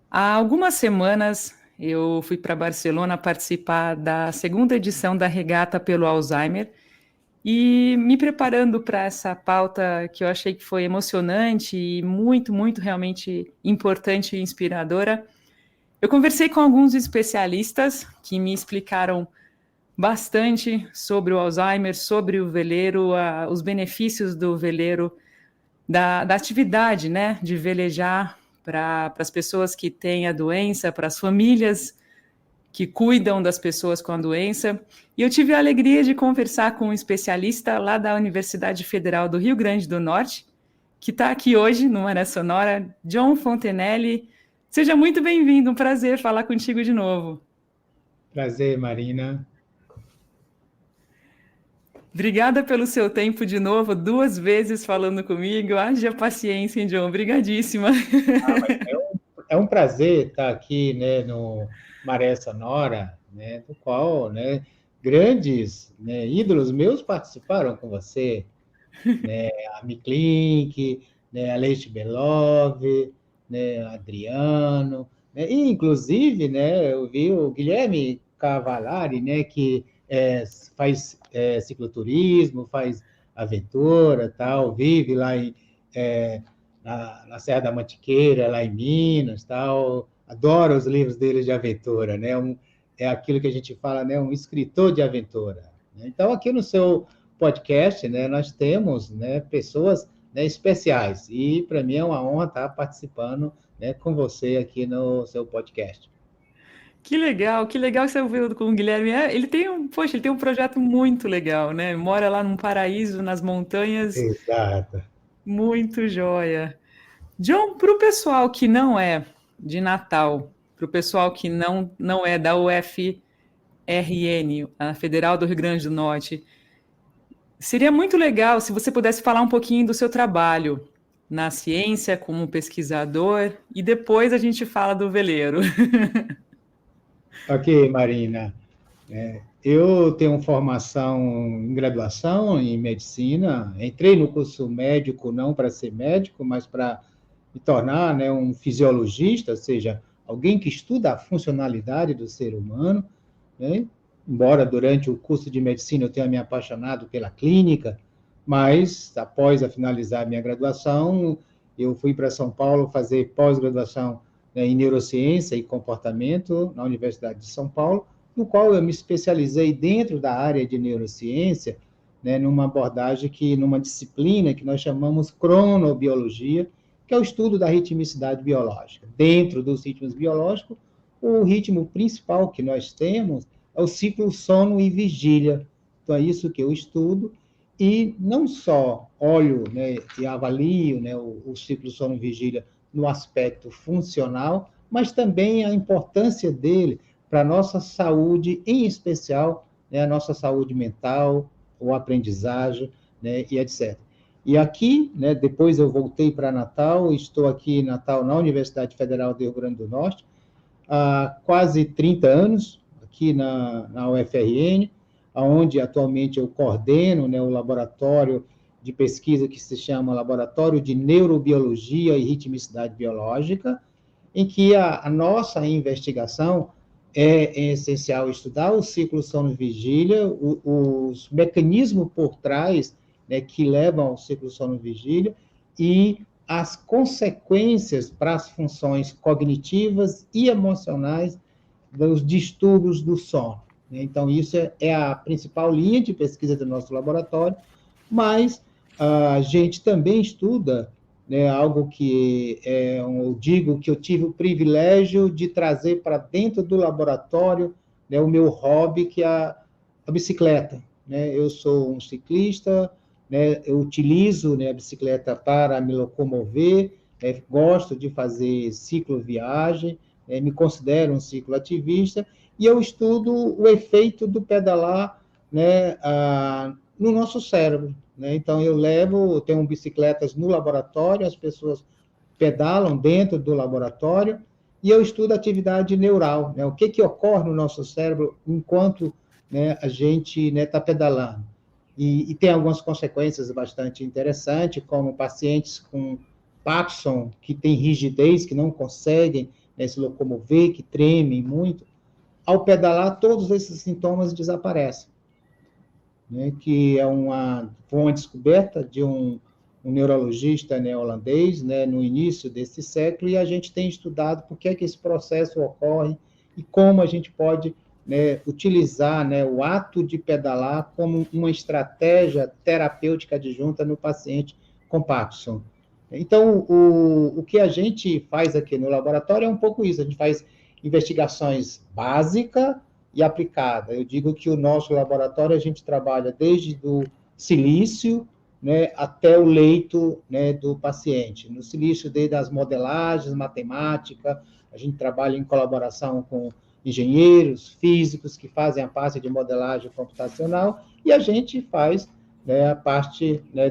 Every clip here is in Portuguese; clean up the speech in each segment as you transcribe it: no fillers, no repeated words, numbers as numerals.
Há algumas semanas eu fui para Barcelona participar da segunda edição da Regata pelo Alzheimer e me preparando para essa pauta que eu achei que foi emocionante e muito realmente importante e inspiradora. Eu conversei com alguns especialistas que me explicaram bastante sobre o Alzheimer, sobre o veleiro, os benefícios do veleiro, da atividade, né, de velejar para as pessoas que têm a doença, para as famílias que cuidam das pessoas com a doença. E eu tive a alegria de conversar com um especialista lá da Universidade Federal do Rio Grande do Norte, que está aqui hoje no Maré Sonora, John Fontenelle. Seja muito bem-vindo, um prazer falar contigo de novo. Prazer, Marina. Obrigada pelo seu tempo de novo, 2 vezes falando comigo. Haja paciência, hein, John? Obrigadíssima. É um prazer estar aqui, né, no Maré Sonora, né, do qual, né, grandes, né, ídolos meus participaram com você, né, a Miklink, né, a Leite Belov, né, Adriano, né, e inclusive, né, eu vi o Guilherme Cavalari, né, que faz cicloturismo, faz aventura, tal, vive lá na Serra da Mantiqueira, lá em Minas, tal, adoro os livros dele de aventura, né, é aquilo que a gente fala, né, um escritor de aventura. Né? Então, aqui no seu podcast, né, nós temos, né, pessoas, né, especiais. E para mim é uma honra estar participando, né, com você aqui no seu podcast. Que legal que você ouviu com o Guilherme. Ele tem um projeto muito legal, né? Mora lá num paraíso, nas montanhas, Exato. muito joia. John, para o pessoal que não é de Natal, para o pessoal que não é da UFRN, a Federal do Rio Grande do Norte, seria muito legal se você pudesse falar um pouquinho do seu trabalho na ciência como pesquisador e depois a gente fala do veleiro. Ok, Marina. Eu tenho formação em graduação em medicina. Entrei no curso médico não para ser médico, mas para me tornar, né, um fisiologista, ou seja, alguém que estuda a funcionalidade do ser humano. Né? Embora durante o curso de medicina eu tenha me apaixonado pela clínica, mas após a finalizar minha graduação, eu fui para São Paulo fazer pós-graduação, né, em neurociência e comportamento na Universidade de São Paulo, no qual eu me especializei dentro da área de neurociência, né, numa abordagem numa disciplina que nós chamamos cronobiologia, que é o estudo da ritmicidade biológica. Dentro dos ritmos biológicos, o ritmo principal que nós temos é o ciclo sono e vigília. Então, é isso que eu estudo, e não só olho, né, e avalio, né, o ciclo sono e vigília no aspecto funcional, mas também a importância dele para a nossa saúde, em especial, né, a nossa saúde mental, o aprendizagem, né, e etc. E aqui, né, depois eu voltei para Natal, estou aqui em Natal, na Universidade Federal do Rio Grande do Norte, há quase 30 anos, aqui na UFRN, onde atualmente eu coordeno, né, o laboratório de pesquisa que se chama Laboratório de Neurobiologia e Ritmicidade Biológica, em que a nossa investigação é essencial estudar o ciclo sono-vigília, os mecanismos por trás, né, que levam ao ciclo sono-vigília e as consequências para as funções cognitivas e emocionais dos distúrbios do sono. Então, isso é a principal linha de pesquisa do nosso laboratório, mas a gente também estuda, né, algo que eu digo que eu tive o privilégio de trazer para dentro do laboratório, né, o meu hobby, que é a bicicleta. Né? Eu sou um ciclista, né, eu utilizo, né, a bicicleta para me locomover, né, gosto de fazer cicloviagem, né, me considero um cicloativista, e eu estudo o efeito do pedalar, né, no nosso cérebro. Né? Então, eu tenho bicicletas no laboratório, as pessoas pedalam dentro do laboratório, e eu estudo a atividade neural, né? O que ocorre no nosso cérebro enquanto, né, a gente está, né, pedalando. E tem algumas consequências bastante interessantes, como pacientes com Parkinson, que têm rigidez, que não conseguem né, se locomover, que tremem muito, ao pedalar, todos esses sintomas desaparecem. Né, que foi uma descoberta de um neurologista, né, holandês, né, no início desse século, e a gente tem estudado por que esse processo ocorre e como a gente pode, né, utilizar, né, o ato de pedalar como uma estratégia terapêutica adjunta no paciente com Parkinson. Então, o que a gente faz aqui no laboratório é um pouco isso, a gente faz investigações básicas e aplicada. Eu digo que o nosso laboratório, a gente trabalha desde o silício, né, até o leito, né, do paciente. No silício, desde as modelagens, matemática, a gente trabalha em colaboração com engenheiros, físicos, que fazem a parte de modelagem computacional, e a gente faz, né, a parte, né,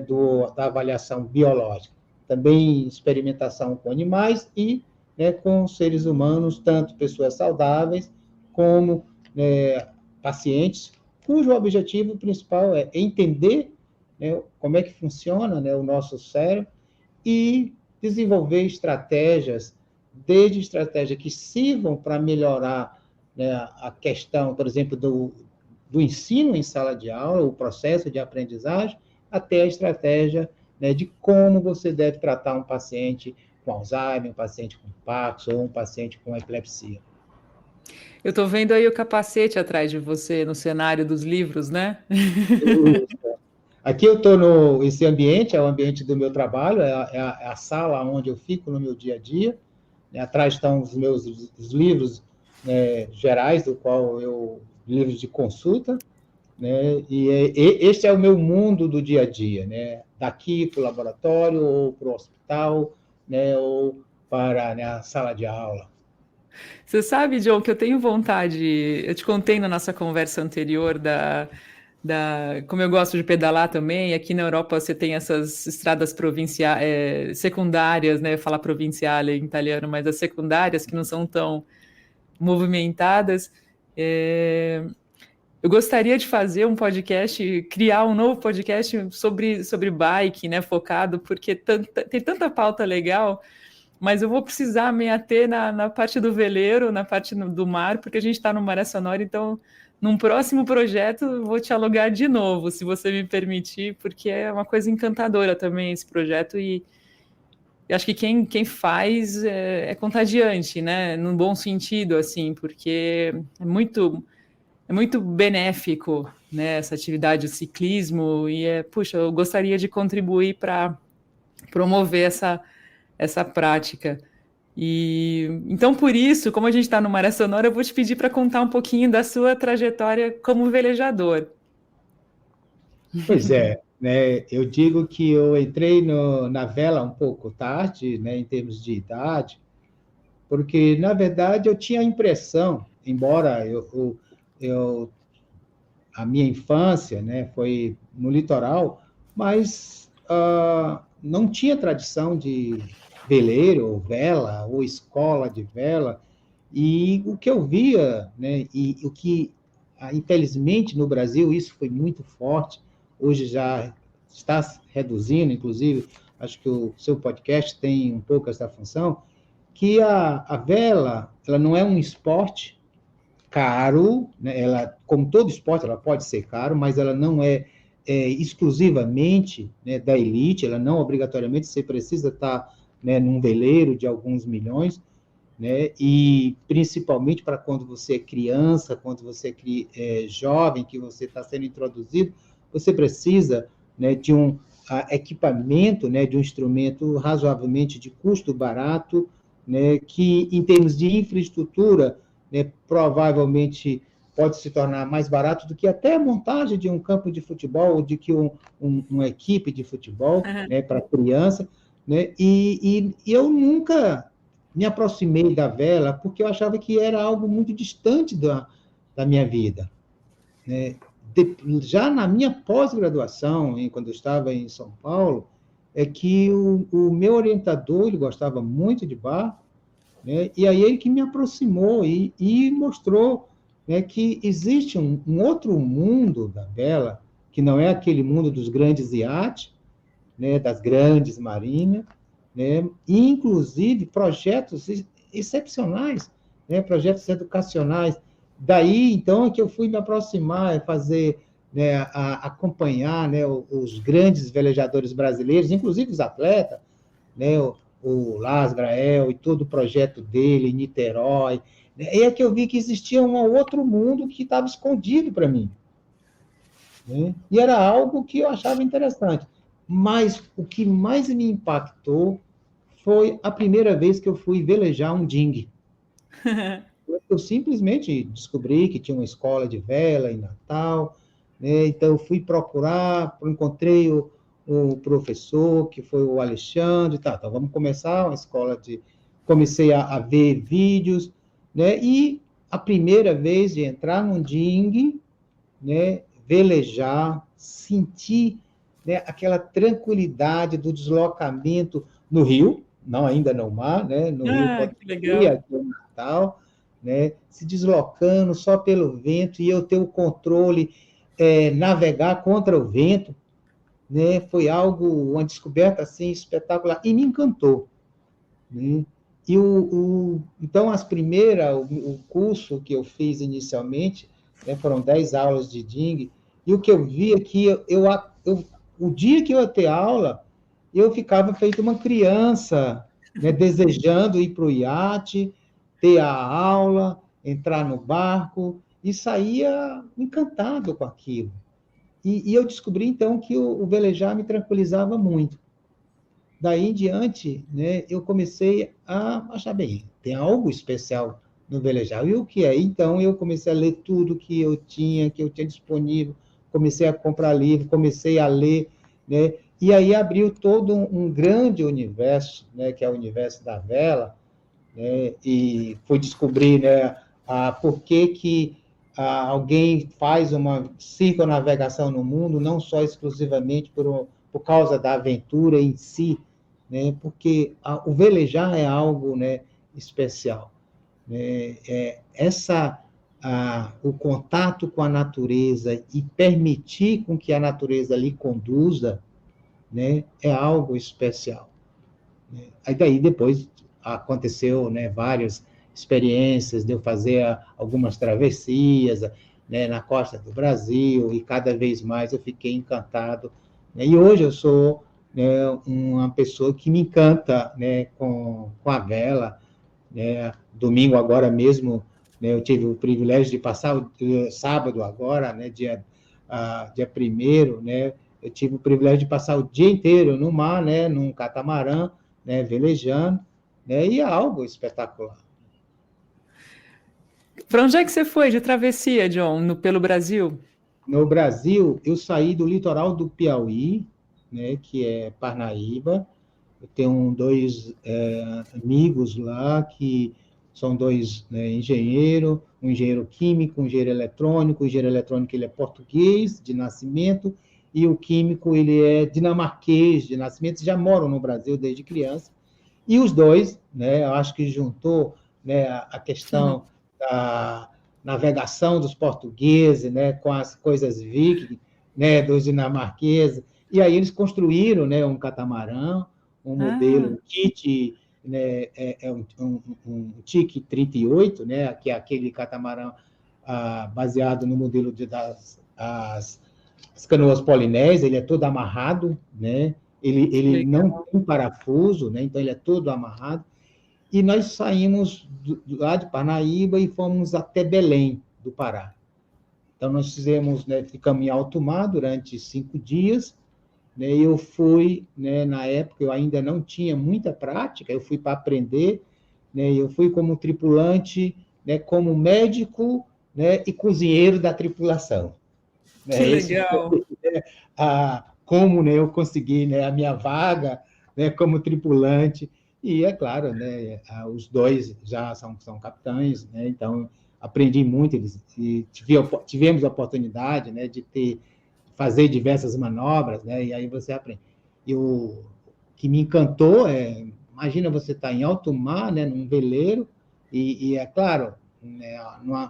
da avaliação biológica. Também experimentação com animais e, né, com seres humanos, tanto pessoas saudáveis como pacientes, cujo objetivo principal é entender, né, como é que funciona, né, o nosso cérebro e desenvolver estratégias, desde estratégias que sirvam para melhorar, né, a questão, por exemplo, do ensino em sala de aula, o processo de aprendizagem, até a estratégia, né, de como você deve tratar um paciente com Alzheimer, um paciente com Parkinson ou um paciente com epilepsia. Eu estou vendo aí o capacete atrás de você no cenário dos livros, né? Aqui eu estou esse ambiente, é o ambiente do meu trabalho, é a sala onde eu fico no meu dia a dia. Né, atrás estão os livros, né, gerais, livros de consulta, né, este é o meu mundo do dia a dia, né, daqui para o laboratório, ou para o hospital, né, ou para, né, a sala de aula. Você sabe, John, que eu tenho vontade, eu te contei na nossa conversa anterior como eu gosto de pedalar também, aqui na Europa você tem essas estradas provinciais, secundárias, né? Falar provinciale em italiano, mas as secundárias que não são tão movimentadas. Eu gostaria de fazer um podcast, criar um novo podcast sobre bike, né? Focado, porque tem tanta pauta legal. Mas eu vou precisar me ater na parte do veleiro, na parte do mar, porque a gente está no Maré Sonora, então, num próximo projeto, eu vou te alugar de novo, se você me permitir, porque é uma coisa encantadora também esse projeto, e acho que quem faz é contagiante, né? Num bom sentido, assim, porque é muito benéfico, né? Essa atividade, o ciclismo, e puxa, eu gostaria de contribuir para promover essa prática. E então, por isso, como a gente está no Maré Sonora, eu vou te pedir para contar um pouquinho da sua trajetória como velejador. Pois é, né, eu digo que eu entrei na vela um pouco tarde, né, em termos de idade, porque, na verdade, eu tinha a impressão, embora a minha infância, né, foi no litoral, mas não tinha tradição de veleiro, ou vela, ou escola de vela, e o que eu via, né, e o que, infelizmente, no Brasil, isso foi muito forte, hoje já está reduzindo, inclusive, acho que o seu podcast tem um pouco essa função, que a vela, ela não é um esporte caro, né? Ela, como todo esporte, ela pode ser caro, mas ela não é exclusivamente, né, da elite, ela não obrigatoriamente você precisa estar, né, num veleiro de alguns milhões, né, e principalmente para quando você é criança, quando você é jovem, que você está sendo introduzido, você precisa, né, de um equipamento, né, de um instrumento razoavelmente de custo barato, né, que em termos de infraestrutura, né, provavelmente pode se tornar mais barato do que até a montagem de um campo de futebol, ou de que uma equipe de futebol, né, para criança, né, e eu nunca me aproximei da vela porque eu achava que era algo muito distante da minha vida, né. Já na minha pós-graduação, quando eu estava em São Paulo, é que o meu orientador, ele gostava muito de barco, né, e aí ele que me aproximou e mostrou, né, que existe um outro mundo da vela, que não é aquele mundo dos grandes iates, né, das grandes marinhas, né, e inclusive projetos excepcionais, né, projetos educacionais. Daí, então, é que eu fui me aproximar, fazer, né, acompanhar, né, os grandes velejadores brasileiros, inclusive os atletas, né, o Lars Grael e todo o projeto dele em Niterói. E é que eu vi que existia um outro mundo que estava escondido para mim, né? E era algo que eu achava interessante. Mas o que mais me impactou foi a primeira vez que eu fui velejar um dinghy. Eu simplesmente descobri que tinha uma escola de vela em Natal, né? Então eu fui procurar, encontrei o professor, que foi o Alexandre, tá, então vamos começar uma escola de... Comecei a ver vídeos, né? E a primeira vez de entrar num dinghy, né? Velejar, sentir, né, aquela tranquilidade do deslocamento no rio, não ainda no mar, né? No rio Ah, que Potengi, legal. aqui em Natal, né? Se deslocando só pelo vento e eu ter o controle, navegar contra o vento, né? Foi algo, uma descoberta assim espetacular e me encantou, né? E então as primeiras, o curso que eu fiz inicialmente, né, foram 10 aulas de Ding, e o que eu vi é que o dia que eu ia ter aula, eu ficava feito uma criança, né, desejando ir para o iate, ter a aula, entrar no barco, e saía encantado com aquilo. E eu descobri, então, que o velejar me tranquilizava muito. Daí em diante, né, eu comecei a achar, bem, tem algo especial no velejar. E o que é? Então, eu comecei a ler tudo que eu tinha disponível, comecei a comprar livro, comecei a ler, né, e aí abriu todo um grande universo, né, que é o universo da vela, né, e fui descobrir, né, por que alguém faz uma circunnavegação no mundo, não só exclusivamente por causa da aventura em si, né, porque o velejar é algo, né, especial. Né, o contato com a natureza e permitir com que a natureza lhe conduza, né, é algo especial. Aí daí depois aconteceu, né, várias experiências de eu fazer algumas travessias, né, na costa do Brasil, e cada vez mais eu fiquei encantado, né, e hoje eu sou, né, uma pessoa que me encanta, né, com a vela, né. Domingo agora mesmo, né, eu tive o privilégio de passar o sábado agora, né, dia 1º, né, eu tive o privilégio de passar o dia inteiro no mar, né, num catamarã, né, velejando, né, e é algo espetacular. Para onde é que você foi de travessia, John, pelo Brasil? No Brasil, eu saí do litoral do Piauí, né, que é Parnaíba. Eu tenho dois amigos lá que são dois, né, engenheiros, um engenheiro químico, um engenheiro eletrônico. O engenheiro eletrônico ele é português de nascimento e o químico ele é dinamarquês de nascimento. Já moram no Brasil desde criança. E os dois, né, eu acho que juntou, né, a questão da navegação dos portugueses, né, com as coisas viking, né, dos dinamarqueses, e aí eles construíram, né, um catamarã, um modelo, Ah, um Tite, né, um Tique 38, né, que é aquele catamarã baseado no modelo das canoas polinésicas, ele é todo amarrado, né, que ele não legal. tem parafuso, né, então ele é todo amarrado, e nós saímos lá de Parnaíba e fomos até Belém, do Pará. Então, nós fizemos, né, ficamos em alto mar durante 5 dias, né, eu fui, né, na época, eu ainda não tinha muita prática, eu fui para aprender, né, eu fui como tripulante, né, como médico, né, e cozinheiro da tripulação. Que Né, esse foi, legal. né, como, né, eu consegui, né, a minha vaga, né, como tripulante, e é claro, né, os dois já são capitães, né, então aprendi muito, e tivemos a oportunidade, né, de fazer diversas manobras, né, e aí você aprende. E o que me encantou imagina você estar em alto mar, né, num veleiro, e é claro, né,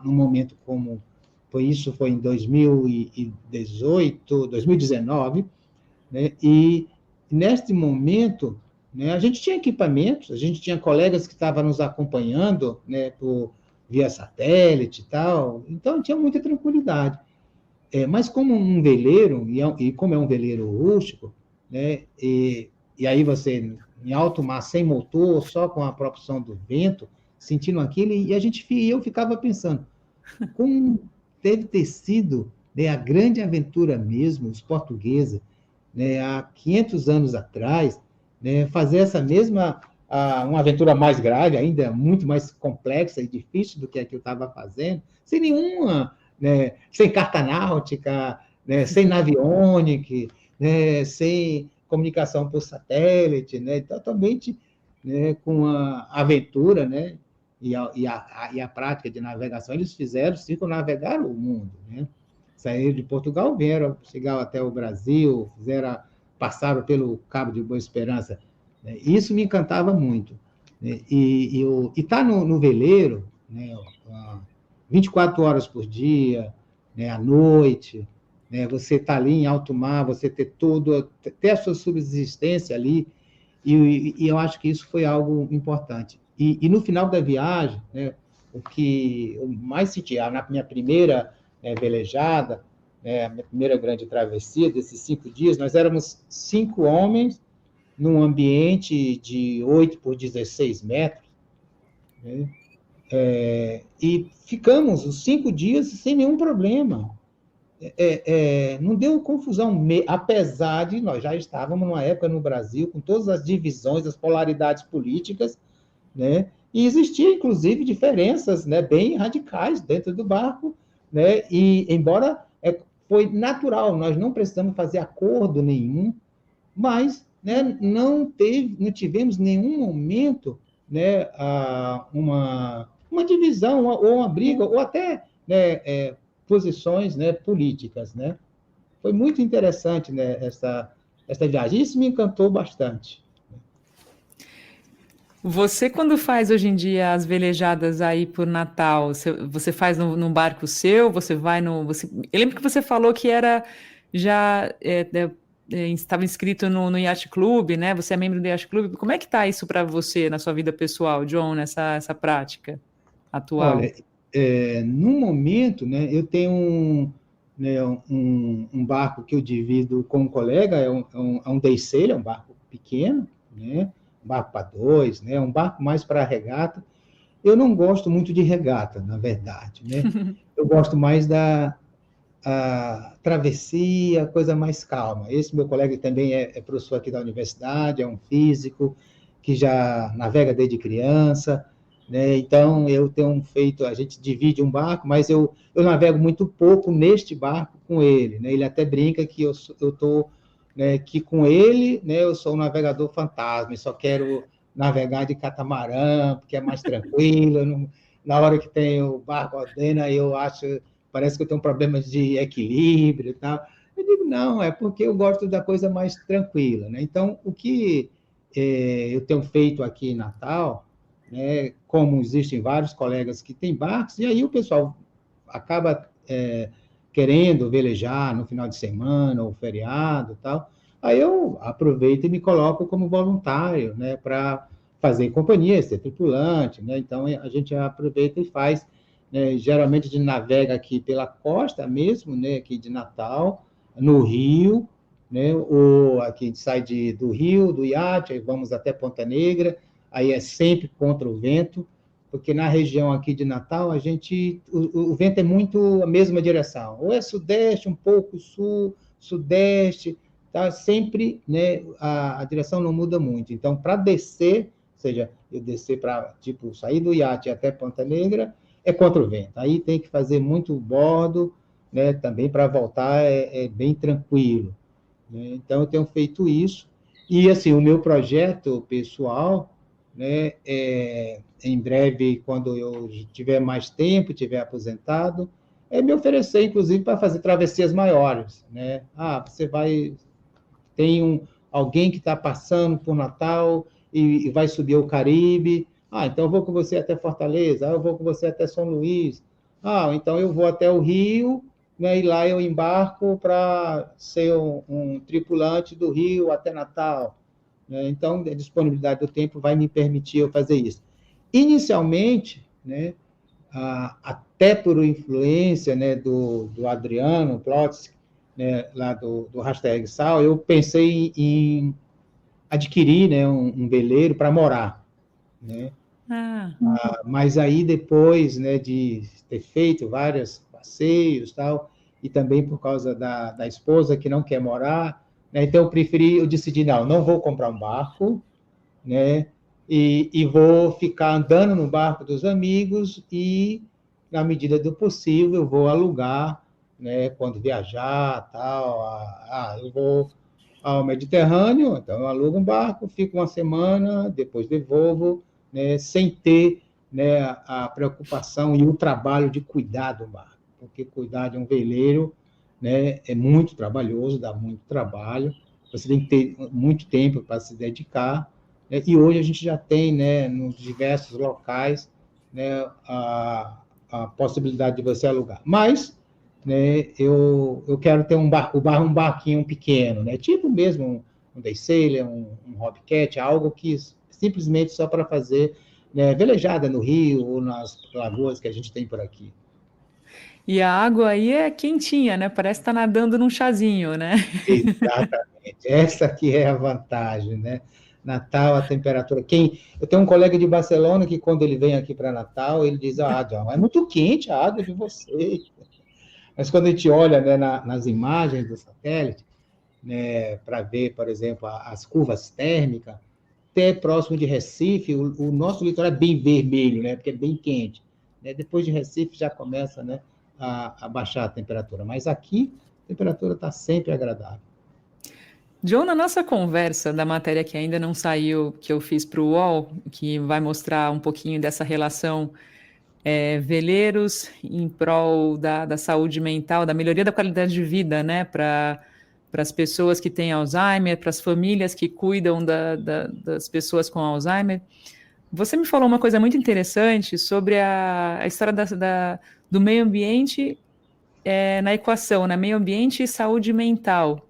num momento como isso foi em 2018, 2019, né? E neste momento, né? A gente tinha equipamentos, a gente tinha colegas que estavam nos acompanhando, né, via satélite e tal, então tinha muita tranquilidade. Mas como um veleiro, e como é um veleiro rústico, né, e aí você, em alto mar, sem motor, só com a propulsão do vento, sentindo aquilo, eu ficava pensando, como deve ter sido, né, a grande aventura mesmo, os portugueses, né, há 500 anos atrás, né, fazer essa mesma, uma aventura mais grave, ainda muito mais complexa e difícil do que a que eu estava fazendo, sem nenhuma, né, sem carta náutica, né, sem navionic, né, sem comunicação por satélite, né, totalmente, né, com a aventura, né, e a prática de navegação, eles circunnavegaram o mundo, né? Saíram de Portugal, chegaram até o Brasil, passaram pelo Cabo de Boa Esperança, né? Isso me encantava muito, né? E estar no veleiro, né, 24 horas por dia, né, à noite, né, você está ali em alto mar, você ter a sua subsistência ali, e eu acho que isso foi algo importante. E no final da viagem, né, o que eu mais senti, na minha primeira velejada, a minha primeira grande travessia, desses 5 dias, nós éramos 5 homens num ambiente de 8 por 16 metros, né? E ficamos os 5 dias sem nenhum problema. Não deu confusão, apesar de nós já estávamos numa época no Brasil com todas as divisões, as polaridades políticas, né? E existia, inclusive, diferenças, né, bem radicais dentro do barco, né? E, embora foi natural, nós não precisamos fazer acordo nenhum, mas, né, não tivemos nenhum momento, né, uma divisão, ou uma briga, ou até, né, posições, né, políticas, né? Foi muito interessante, né, essa viagem. Isso me encantou bastante. Você, quando faz hoje em dia as velejadas aí por Natal, você faz num barco seu? Você vai no. Eu lembro que você falou que era já estava inscrito no Yacht Club, né? Você é membro do Yacht Club. Como é que tá isso para você na sua vida pessoal, John, essa prática atual? Olha, no momento, né, eu tenho um barco que eu divido com um colega, é um day sail, é um barco pequeno, né, um barco para 2, né, um barco mais para regata. Eu não gosto muito de regata, na verdade, né? Eu gosto mais da travessia, coisa mais calma. Esse meu colega também é professor aqui da universidade, é um físico que já navega desde criança, né? Então, a gente divide um barco, mas eu navego muito pouco neste barco com ele, né? Ele até brinca que eu estou, né, que com ele, né, eu sou um navegador fantasma, e só quero navegar de catamarã, porque é mais tranquilo, na hora que tem o barco ordena, parece que eu tenho problemas de equilíbrio e tal. Eu digo, não, é porque eu gosto da coisa mais tranquila, né? Então, o que eu tenho feito aqui em Natal, né, como existem vários colegas que têm barcos, e aí o pessoal acaba querendo velejar no final de semana ou feriado e tal, aí eu aproveito e me coloco como voluntário, né, para fazer companhia, ser tripulante, né? Então a gente aproveita e faz, né? Geralmente a gente navega aqui pela costa mesmo, né, aqui de Natal, no Rio, né, ou aqui a gente sai do Rio, do iate, aí vamos até Ponta Negra, aí é sempre contra o vento, porque na região aqui de Natal, o vento é muito a mesma direção, ou é sudeste, um pouco sul, sudeste, tá? Sempre, né, a direção não muda muito. Então, para descer, ou seja, eu descer para, tipo, sair do iate até Ponta Negra, é contra o vento. Aí tem que fazer muito bordo, né, também para voltar é bem tranquilo, né? Então, eu tenho feito isso. E, assim, o meu projeto pessoal, né, em breve, quando eu tiver mais tempo, tiver aposentado, é me oferecer, inclusive, para fazer travessias maiores, né? Tem alguém que está passando por Natal e vai subir o Caribe. Então eu vou com você até Fortaleza, eu vou com você até São Luís. Então eu vou até o Rio, né, e lá eu embarco para ser um tripulante do Rio até Natal. né? Então, a disponibilidade do tempo vai me permitir eu fazer isso. Inicialmente, né, até por influência, né, do Adriano Plotz, né, lá do hashtag Sal, eu pensei em adquirir, né, um veleiro para morar, né? Mas aí depois, né, de ter feito vários passeios tal, e também por causa da esposa que não quer morar, né, então eu decidi, não vou comprar um barco, né, e vou ficar andando no barco dos amigos e, na medida do possível, eu vou alugar, né, quando viajar, tal, eu vou ao Mediterrâneo, então eu alugo um barco, fico uma semana, depois devolvo, né, sem ter, né, a preocupação e o trabalho de cuidar do barco, porque cuidar de um veleiro, né, é muito trabalhoso, dá muito trabalho, você tem que ter muito tempo para se dedicar, né, e hoje a gente já tem, né, nos diversos locais, né, a possibilidade de você alugar. Mas, né, eu quero ter um barquinho pequeno, né, tipo mesmo um day sailor, um hobbycat, algo que simplesmente só para fazer, né, velejada no rio ou nas lagoas que a gente tem por aqui. E a água aí é quentinha, né? Parece estar nadando num chazinho, né? Exatamente, essa que é a vantagem, né? Natal, a temperatura. Eu tenho um colega de Barcelona que, quando ele vem aqui para Natal, ele diz: John, é muito quente a água de vocês. Mas quando a gente olha, né, nas imagens do satélite, né, para ver, por exemplo, as curvas térmicas, até próximo de Recife, o nosso litoral é bem vermelho, né, porque é bem quente. Né? Depois de Recife já começa, né, a baixar a temperatura. Mas aqui a temperatura está sempre agradável. John, na nossa conversa da matéria que ainda não saiu, que eu fiz para o UOL, que vai mostrar um pouquinho dessa relação veleiros em prol da saúde mental, da melhoria da qualidade de vida, né, para as pessoas que têm Alzheimer, para as famílias que cuidam das pessoas com Alzheimer. Você me falou uma coisa muito interessante sobre a história do meio ambiente na equação, né? Meio ambiente e saúde mental,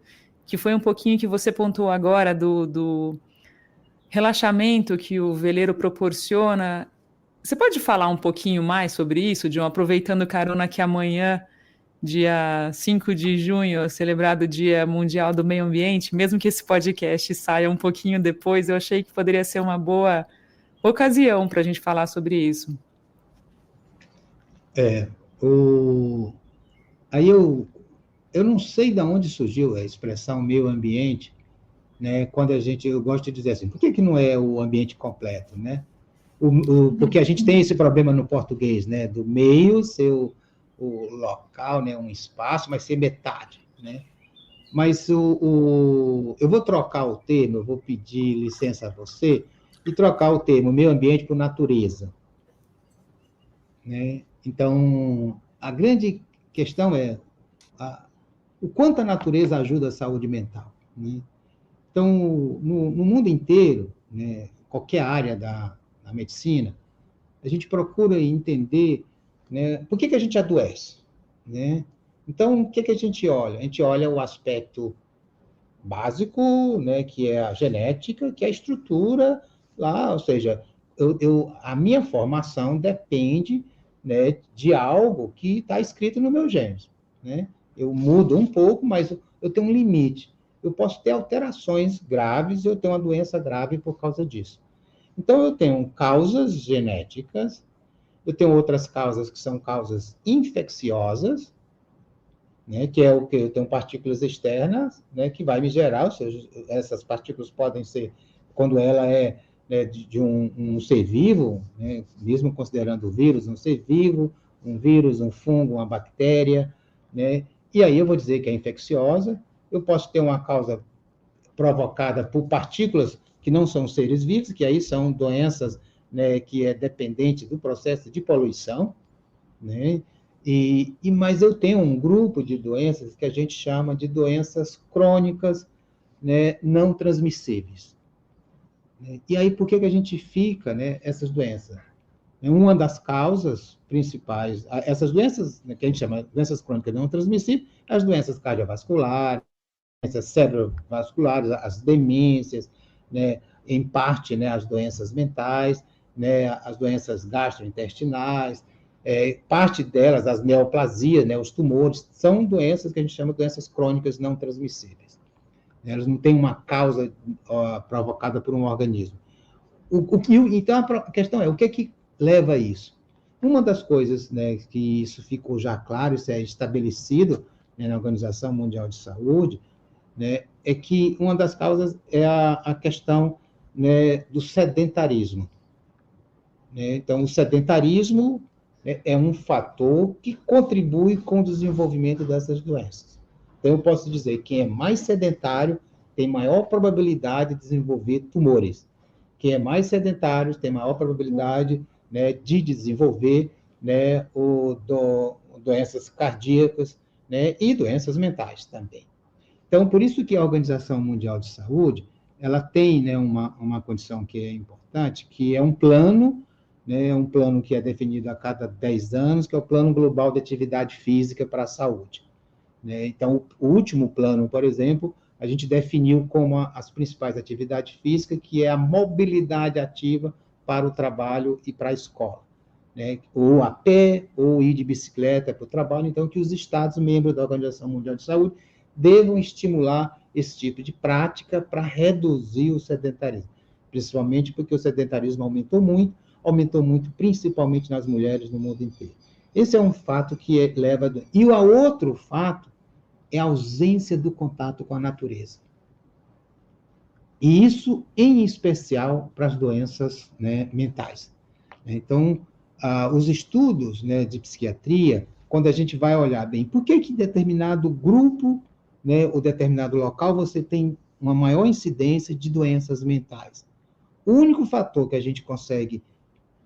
que foi um pouquinho que você pontuou agora do relaxamento que o veleiro proporciona. Você pode falar um pouquinho mais sobre isso, John, aproveitando carona que amanhã, dia 5 de junho, é celebrado o Dia Mundial do Meio Ambiente, mesmo que esse podcast saia um pouquinho depois, eu achei que poderia ser uma boa ocasião para a gente falar sobre isso. Aí eu não sei de onde surgiu a expressão meio ambiente, né? Quando eu gosto de dizer assim, por que não é o ambiente completo, né? Porque a gente tem esse problema no português, né? Do meio ser o local, né? Um espaço, mas ser metade, né? Mas eu vou trocar o termo, eu vou pedir licença a você e trocar o termo meio ambiente por natureza, né? Então, a grande questão é o quanto a natureza ajuda a saúde mental, né? Então, no mundo inteiro, né, qualquer área da medicina, a gente procura entender, né, por que a gente adoece, né? Então, o que a gente olha? A gente olha o aspecto básico, né, que é a genética, que é a estrutura lá, ou seja, a minha formação depende, né, de algo que está escrito no meu genes, né? Eu mudo um pouco, mas eu tenho um limite. Eu posso ter alterações graves e eu tenho uma doença grave por causa disso. Então, eu tenho causas genéticas, eu tenho outras causas que são causas infecciosas, né, que é o que eu tenho partículas externas, né, que vai me gerar, ou seja, essas partículas podem ser, quando ela é, né, de um ser vivo, né, mesmo considerando o vírus um ser vivo, um vírus, um fungo, uma bactéria, né, e aí eu vou dizer que é infecciosa. Eu posso ter uma causa provocada por partículas que não são seres vivos, que aí são doenças, né, que é dependente do processo de poluição, né? Mas eu tenho um grupo de doenças que a gente chama de doenças crônicas, né, não transmissíveis. E aí, por que a gente fica, né, essas doenças? Uma das causas principais, essas doenças, né, que a gente chama de doenças crônicas não transmissíveis, as doenças cardiovasculares, doenças cerebrovasculares, as demências, né, em parte, né, as doenças mentais, né, as doenças gastrointestinais, parte delas, as neoplasias, né, os tumores, são doenças que a gente chama de doenças crônicas não transmissíveis. Elas não têm uma causa provocada por um organismo. Então, a questão é, o que é que leva a isso? Uma das coisas, né, que isso ficou já claro, isso é estabelecido, né, na Organização Mundial de Saúde, né, é que uma das causas é a questão, né, do sedentarismo. Né? Então, o sedentarismo é um fator que contribui com o desenvolvimento dessas doenças. Então, eu posso dizer que quem é mais sedentário tem maior probabilidade de desenvolver tumores. Quem é mais sedentário tem maior probabilidade, né, de desenvolver, né, doenças cardíacas, né, e doenças mentais também. Então, por isso que a Organização Mundial de Saúde, ela tem, né, uma condição que é importante, que é um plano, né, um plano que é definido a cada 10 anos, que é o Plano Global de Atividade Física para a Saúde. Né? Então, o último plano, por exemplo, a gente definiu como as principais atividades físicas, que é a mobilidade ativa para o trabalho e para a escola. Né? Ou a pé, ou ir de bicicleta para o trabalho. Então, que os Estados membros da Organização Mundial de Saúde devam estimular esse tipo de prática para reduzir o sedentarismo. Principalmente porque o sedentarismo aumentou muito principalmente nas mulheres no mundo inteiro. Esse é um fato que leva... E o outro fato é a ausência do contato com a natureza. E isso, em especial, para as doenças, né, mentais. Então, os estudos, né, de psiquiatria, quando a gente vai olhar bem, por que determinado grupo, né, ou determinado local, você tem uma maior incidência de doenças mentais? O único fator que a gente consegue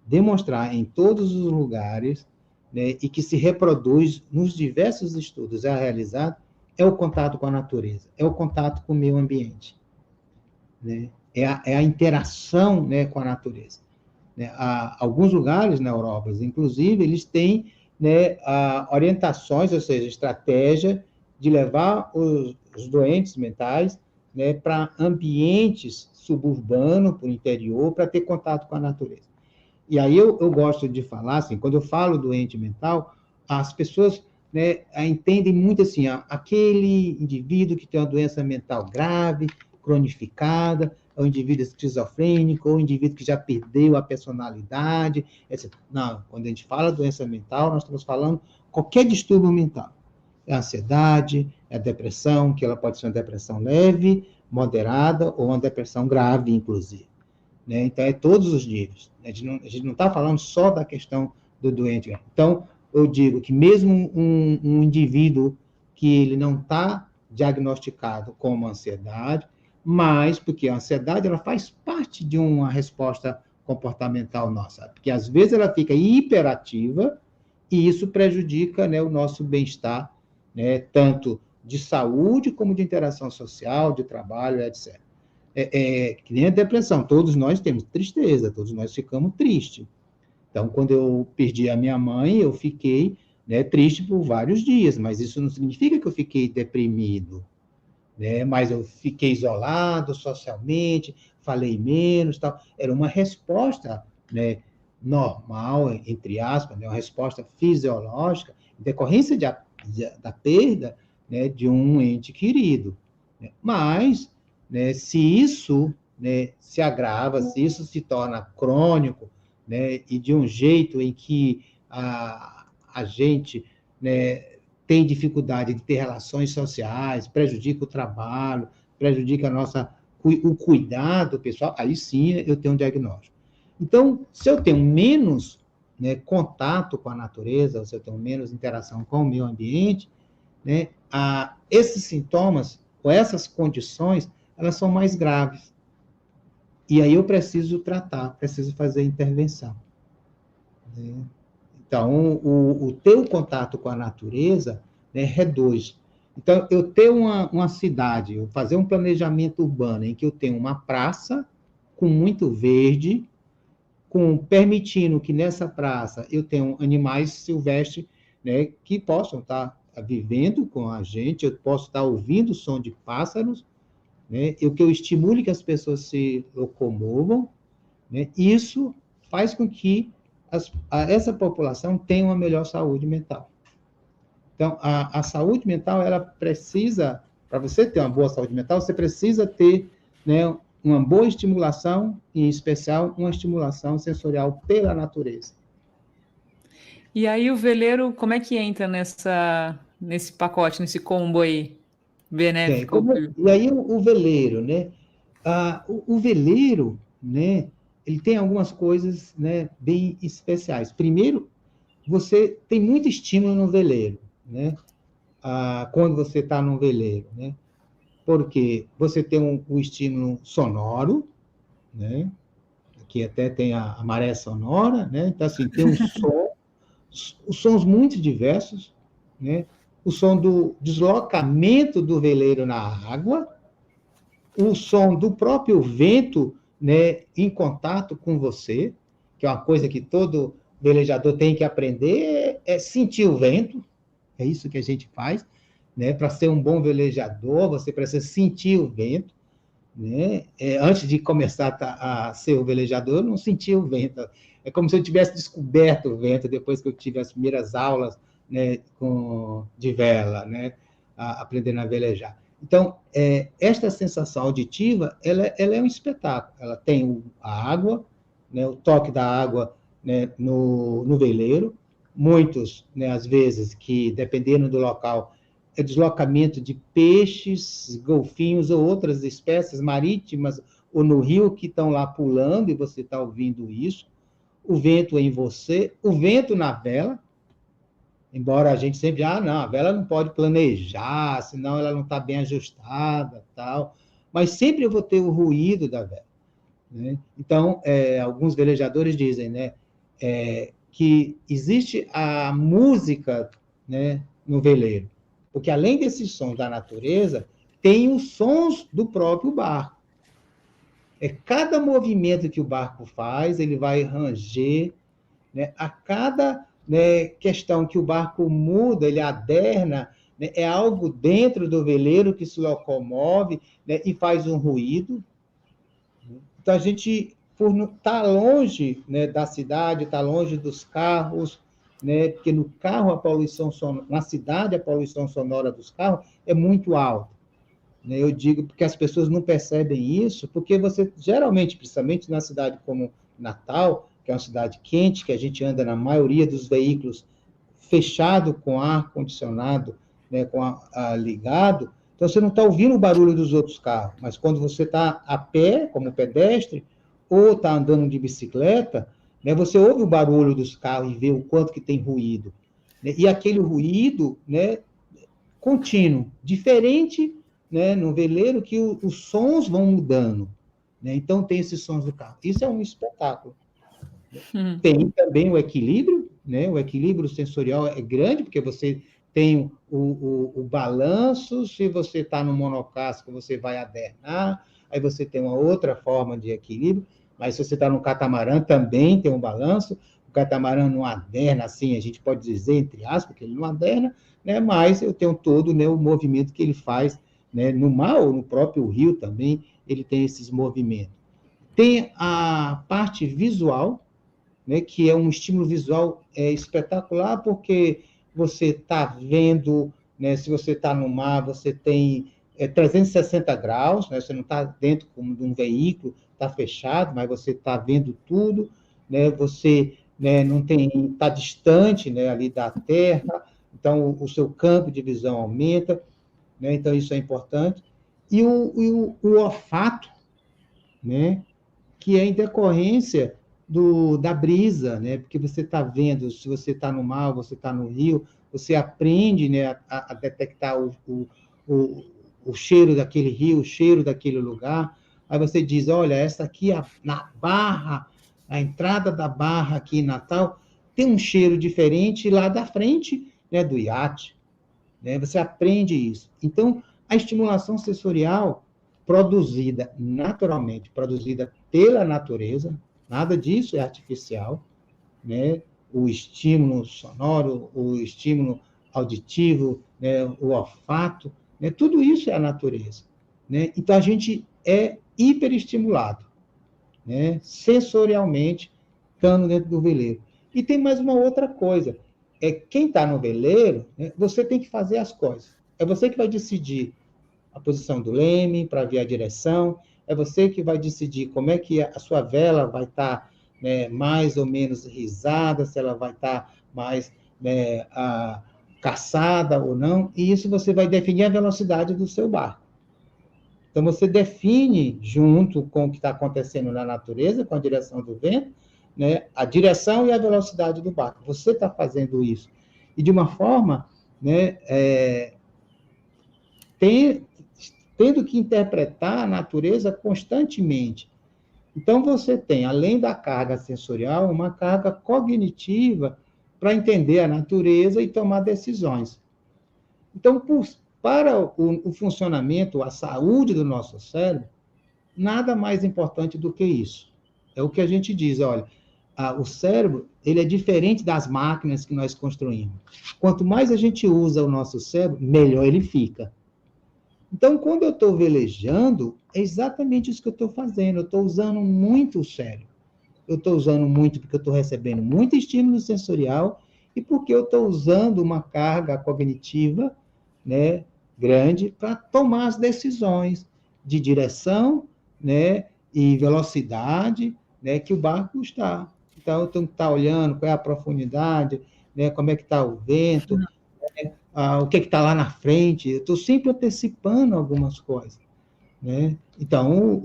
demonstrar em todos os lugares, né, e que se reproduz nos diversos estudos realizados, é o contato com a natureza, é o contato com o meio ambiente, né? É a interação, né, com a natureza. Né? Alguns lugares na Europa, inclusive, eles têm, né, orientações, ou seja, estratégia de levar os doentes mentais, né, para ambientes suburbanos, para o interior, para ter contato com a natureza. E aí eu gosto de falar, assim, quando eu falo doente mental, as pessoas, né, entendem muito assim, aquele indivíduo que tem uma doença mental grave, cronificada, é um indivíduo esquizofrênico, ou um indivíduo que já perdeu a personalidade, etc. Não, quando a gente fala doença mental, nós estamos falando qualquer distúrbio mental. É a ansiedade, é a depressão, que ela pode ser uma depressão leve, moderada, ou uma depressão grave, inclusive. Né? Então, é todos os níveis. A gente não está falando só da questão do doente. Então, eu digo que mesmo um indivíduo que ele não está diagnosticado como ansiedade, mas porque a ansiedade ela faz parte de uma resposta comportamental nossa, porque às vezes ela fica hiperativa e isso prejudica, né, o nosso bem-estar, né, tanto de saúde como de interação social, de trabalho, etc. Que nem a depressão, todos nós temos tristeza, todos nós ficamos tristes. Então, quando eu perdi a minha mãe, eu fiquei, né, triste por vários dias, mas isso não significa que eu fiquei deprimido, né? Mas eu fiquei isolado socialmente, falei menos, tal. Era uma resposta, né, normal, entre aspas, né, uma resposta fisiológica, em decorrência da perda, né, de um ente querido. Né? Mas, né, se isso, né, se agrava, se isso se torna crônico, né, e de um jeito em que a gente, né, tem dificuldade de ter relações sociais, prejudica o trabalho, prejudica o cuidado pessoal, aí sim eu tenho um diagnóstico. Então, se eu tenho menos, né, contato com a natureza, se eu tenho menos interação com o meio ambiente, né, esses sintomas, ou essas condições, elas são mais graves. E aí eu preciso tratar, preciso fazer intervenção. Né? Então, o teu contato com a natureza, né, reduz. Então, eu ter uma cidade, eu fazer um planejamento urbano em que eu tenho uma praça com muito verde, permitindo que nessa praça eu tenha animais silvestres, né, que possam estar vivendo com a gente, eu posso estar ouvindo o som de pássaros, né, e que eu estimule que as pessoas se locomovam, né, isso faz com que essa população tenha uma melhor saúde mental. Então, a saúde mental, ela precisa, para você ter uma boa saúde mental, você precisa ter, né, uma boa estimulação, em especial uma estimulação sensorial pela natureza. E aí o veleiro, como é que entra nesse pacote, nesse combo aí Bem, benéfico? e aí o veleiro, né? O veleiro, né? Ele tem algumas coisas, né, bem especiais. Primeiro, você tem muito estímulo no veleiro, né? Quando você está no veleiro, né? Porque você tem um estímulo sonoro, né? Que até tem a maré sonora, né? Então, assim, tem um som, os sons muito diversos, né? O som do deslocamento do veleiro na água, o som do próprio vento, né, em contato com você, que é uma coisa que todo velejador tem que aprender, é sentir o vento, é isso que a gente faz, né? Para ser um bom velejador, você precisa sentir o vento, né? Antes de começar a ser o velejador, eu não sentia o vento. É como se eu tivesse descoberto o vento depois que eu tive as primeiras aulas, né, de vela, né, aprendendo a velejar. Então, esta sensação auditiva, ela é um espetáculo. Ela tem a água, né, o toque da água, né, no veleiro. Muitos, né, às vezes, que dependendo do local, é deslocamento de peixes, golfinhos ou outras espécies marítimas ou no rio que estão lá pulando e você está ouvindo isso. O vento em você, o vento na vela, embora a gente sempre, não, a vela não pode planejar, senão ela não está bem ajustada, tal. Mas sempre eu vou ter o ruído da vela, né? Então, alguns velejadores dizem, né, que existe a música, né, no veleiro, porque além desses sons da natureza, tem os sons do próprio barco. Cada movimento que o barco faz, ele vai ranger, né? A cada, né, questão que o barco muda, ele aderna, né, é algo dentro do veleiro que se locomove, né, e faz um ruído. Então, a gente, por estar longe, né, da cidade, estar longe dos carros, né, porque no carro a poluição sonora, na cidade a poluição sonora dos carros é muito alta. Né? Eu digo porque as pessoas não percebem isso, porque você, geralmente, principalmente na cidade como Natal, que é uma cidade quente, que a gente anda na maioria dos veículos fechado com ar-condicionado, né, ligado, então você não está ouvindo o barulho dos outros carros, mas quando você está a pé, como pedestre, ou está andando de bicicleta, né, você ouve o barulho dos carros e vê o quanto que tem ruído. Né, e aquele ruído, né, contínuo, diferente, né, no veleiro, que os sons vão mudando. Né, então, tem esses sons do carro. Isso é um espetáculo. Tem também o equilíbrio, né? O equilíbrio sensorial é grande, porque você tem o balanço, se você está no monocasco, você vai adernar, aí você tem uma outra forma de equilíbrio, mas se você está no catamarã, também tem um balanço, o catamarã não aderna assim, a gente pode dizer, entre aspas, porque ele não aderna, né? Mas eu tenho todo, né, o movimento que ele faz, né, no mar ou no próprio rio também, ele tem esses movimentos. Tem a parte visual, né, que é um estímulo visual espetacular, porque você está vendo, né, se você está no mar, você tem 360 graus, né, você não está dentro como de um veículo, está fechado, mas você está vendo tudo, né, você, né, não tem, está distante, né, ali da Terra, então o seu campo de visão aumenta, né, então isso é importante. E o olfato, né, que é em decorrência da brisa, né? Porque você está vendo, se você está no mar, você está no rio, você aprende, né, a detectar o cheiro daquele rio, o cheiro daquele lugar. Aí você diz, olha, essa aqui, na Barra, a entrada da Barra aqui em Natal, tem um cheiro diferente lá da frente, né, do iate. Né? Você aprende isso. Então, a estimulação sensorial produzida naturalmente, produzida pela natureza, nada disso é artificial, né? O estímulo sonoro, o estímulo auditivo, né? O olfato, né? Tudo isso é a natureza. né? Então, a gente é hiperestimulado, né? Sensorialmente, estando dentro do veleiro. E tem mais uma outra coisa, quem está no veleiro, né, você tem que fazer as coisas. É você que vai decidir a posição do leme para ver a direção, é você que vai decidir como é que a sua vela vai estar, né, mais ou menos risada, se ela vai estar mais, né, caçada ou não, e isso você vai definir a velocidade do seu barco. Então, você define, junto com o que está acontecendo na natureza, com a direção do vento, né, a direção e a velocidade do barco. Você está fazendo isso. E de uma forma, né, tendo que interpretar a natureza constantemente. Então, você tem, além da carga sensorial, uma carga cognitiva para entender a natureza e tomar decisões. Então, para o funcionamento, a saúde do nosso cérebro, nada mais importante do que isso. É o que a gente diz, olha, o cérebro, ele é diferente das máquinas que nós construímos. Quanto mais a gente usa o nosso cérebro, melhor ele fica. Então, quando eu estou velejando, é exatamente isso que eu estou fazendo. Eu estou usando muito o cérebro. Eu estou usando muito porque eu estou recebendo muito estímulo sensorial e porque eu estou usando uma carga cognitiva, né, grande para tomar as decisões de direção, né, e velocidade, né, que o barco está. Então, eu tenho que estar olhando qual é a profundidade, né, como é que está o vento, o que está lá na frente. Eu estou sempre antecipando algumas coisas, né? Então,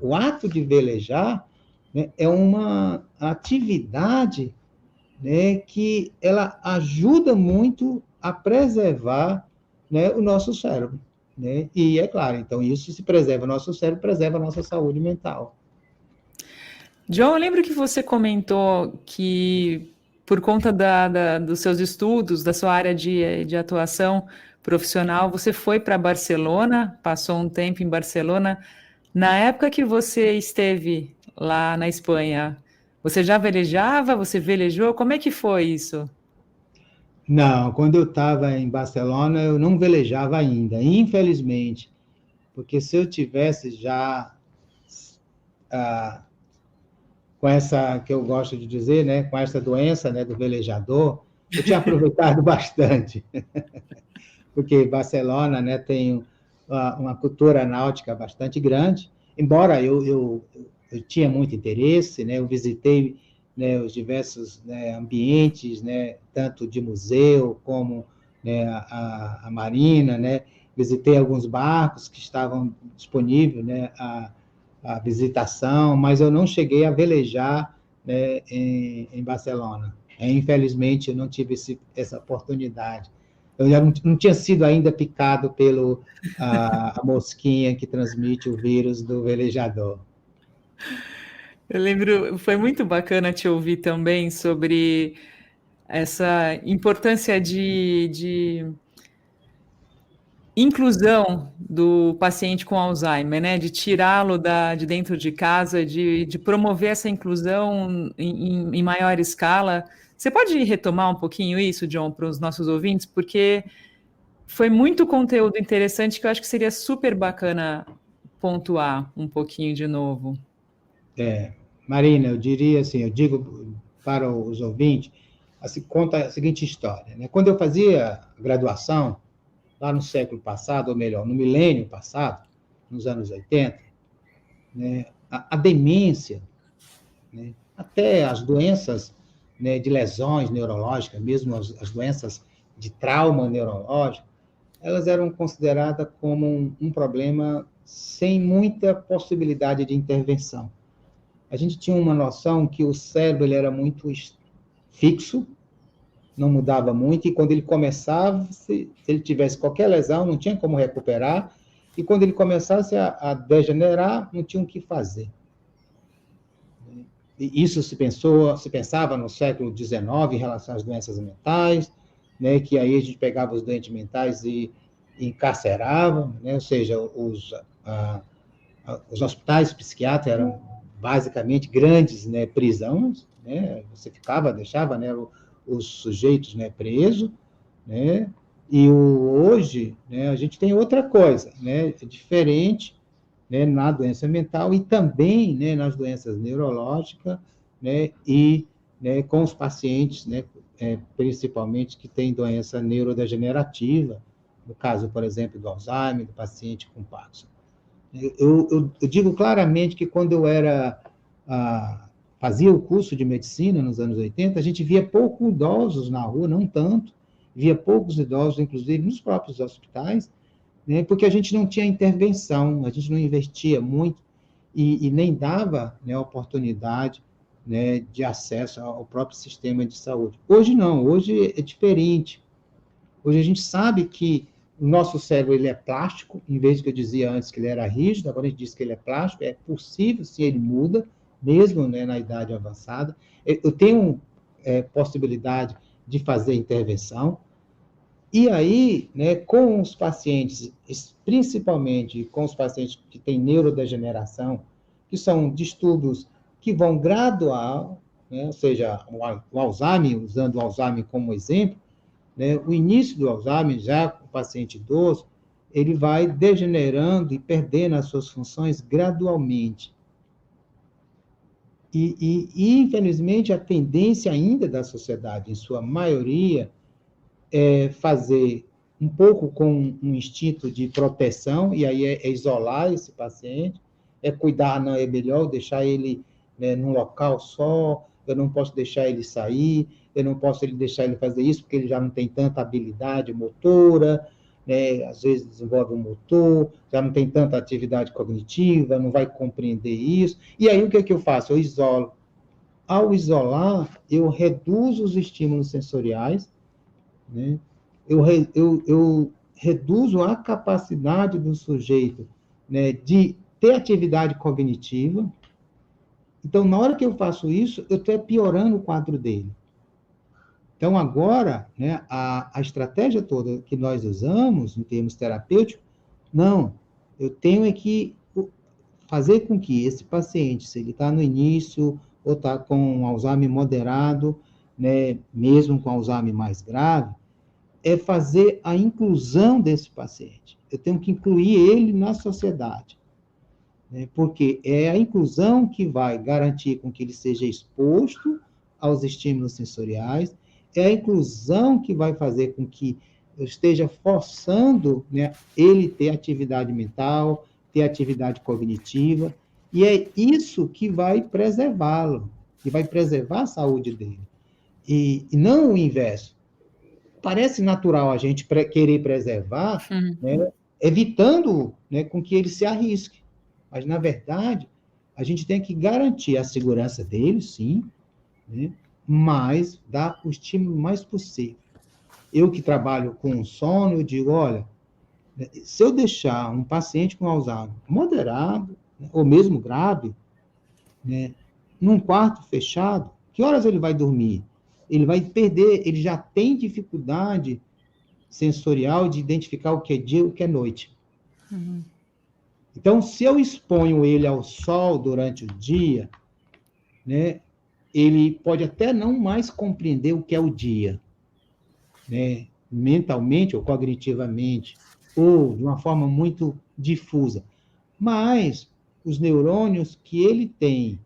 o ato de velejar, né, é uma atividade, né, que ela ajuda muito a preservar, né, o nosso cérebro. Né? E, é claro, então, isso se preserva o nosso cérebro, preserva a nossa saúde mental. John, eu lembro que você comentou que, por conta dos seus estudos, da sua área de atuação profissional, você foi para Barcelona, passou um tempo em Barcelona. Na época que você esteve lá na Espanha, você já velejava? Você velejou? Como é que foi isso? Não, quando eu estava em Barcelona, eu não velejava ainda, infelizmente, porque se eu tivesse já com essa, que eu gosto de dizer, né, com essa doença, né, do velejador, eu tinha aproveitado bastante, porque Barcelona, né, tem uma cultura náutica bastante grande, embora eu tinha muito interesse, né, eu visitei, né, os diversos, né, ambientes, né, tanto de museu como, né, a marina, né, visitei alguns barcos que estavam disponíveis, né, a visitação, mas eu não cheguei a velejar, né, em Barcelona. Infelizmente, eu não tive essa oportunidade. Eu já não tinha sido ainda picado pelo a mosquinha que transmite o vírus do velejador. Eu lembro, foi muito bacana te ouvir também sobre essa importância de inclusão do paciente com Alzheimer, né? De tirá-lo de dentro de casa, de promover essa inclusão em maior escala. Você pode retomar um pouquinho isso, John, para os nossos ouvintes? Porque foi muito conteúdo interessante que eu acho que seria super bacana pontuar um pouquinho de novo. Marina, eu diria assim, eu digo para os ouvintes, assim, conta a seguinte história. Né? Quando eu fazia graduação, lá no século passado, ou melhor, no milênio passado, nos anos 80, né, a demência, né, até as doenças, né, de lesões neurológicas, mesmo as doenças de trauma neurológico, elas eram consideradas como um problema sem muita possibilidade de intervenção. A gente tinha uma noção que o cérebro ele era muito fixo, não mudava muito, e quando ele começava, se ele tivesse qualquer lesão, não tinha como recuperar, e quando ele começasse a degenerar, não tinha o que fazer. E isso se pensava no século XIX em relação às doenças mentais, né, que aí a gente pegava os doentes mentais e encarcerava, né, ou seja, os hospitais psiquiátricos eram basicamente grandes, né, prisões, né, você deixava, né, os sujeitos, né, presos, né, Hoje, né, a gente tem outra coisa, né, é diferente, né, na doença mental e também, né, nas doenças neurológicas, né, e, né, com os pacientes, né, principalmente que têm doença neurodegenerativa, no caso, por exemplo, do Alzheimer, do paciente com Parkinson. Eu digo claramente que quando eu fazia o curso de medicina nos anos 80, a gente via poucos idosos na rua, não tanto, via poucos idosos, inclusive nos próprios hospitais, né, porque a gente não tinha intervenção, a gente não investia muito e nem dava, né, oportunidade, né, de acesso ao próprio sistema de saúde. Hoje não, hoje é diferente. Hoje a gente sabe que o nosso cérebro ele é plástico, em vez de que eu dizia antes que ele era rígido, agora a gente diz que ele é plástico, é possível, sim, ele muda, mesmo, né, na idade avançada. Eu tenho possibilidade de fazer intervenção, e aí, né, com os pacientes, principalmente com os pacientes que têm neurodegeneração, que são distúrbios que vão gradual, né, ou seja, o Alzheimer, usando o Alzheimer como exemplo, né, o início do Alzheimer, já com o paciente idoso, ele vai degenerando e perdendo as suas funções gradualmente. Infelizmente, a tendência ainda da sociedade, em sua maioria, é fazer um pouco com um instinto de proteção, e aí é isolar esse paciente, é cuidar, não, é melhor deixar ele, né, num local só, eu não posso deixar ele sair, eu não posso deixar ele fazer isso, porque ele já não tem tanta habilidade motora, né, às vezes desenvolve um motor, já não tem tanta atividade cognitiva, não vai compreender isso, e aí o que eu faço? Eu isolo. Ao isolar, eu reduzo os estímulos sensoriais, né? Eu reduzo a capacidade do sujeito, né, de ter atividade cognitiva. Então, na hora que eu faço isso, eu estou piorando o quadro dele. Então, agora, né, a estratégia toda que nós usamos, em termos terapêuticos, não, eu tenho que fazer com que esse paciente, se ele está no início, ou está com Alzheimer moderado, né, mesmo com Alzheimer mais grave, é fazer a inclusão desse paciente. Eu tenho que incluir ele na sociedade, né? Porque é a inclusão que vai garantir com que ele seja exposto aos estímulos sensoriais, é a inclusão que vai fazer com que eu esteja forçando, né, ele ter atividade mental, ter atividade cognitiva, e é isso que vai preservá-lo, que vai preservar a saúde dele. E não o inverso. Parece natural a gente querer preservar, né, evitando, né, com que ele se arrisque. Mas, na verdade, a gente tem que garantir a segurança dele, sim, né, mas dar o estímulo mais possível. Eu que trabalho com sono, eu digo, olha, se eu deixar um paciente com Alzheimer moderado, né, ou mesmo grave, né, num quarto fechado, que horas ele vai dormir? Ele vai perder, ele já tem dificuldade sensorial de identificar o que é dia e o que é noite. Uhum. Então, se eu exponho ele ao sol durante o dia, né, ele pode até não mais compreender o que é o dia, né, mentalmente ou cognitivamente, ou de uma forma muito difusa. Mas os neurônios que ele tem,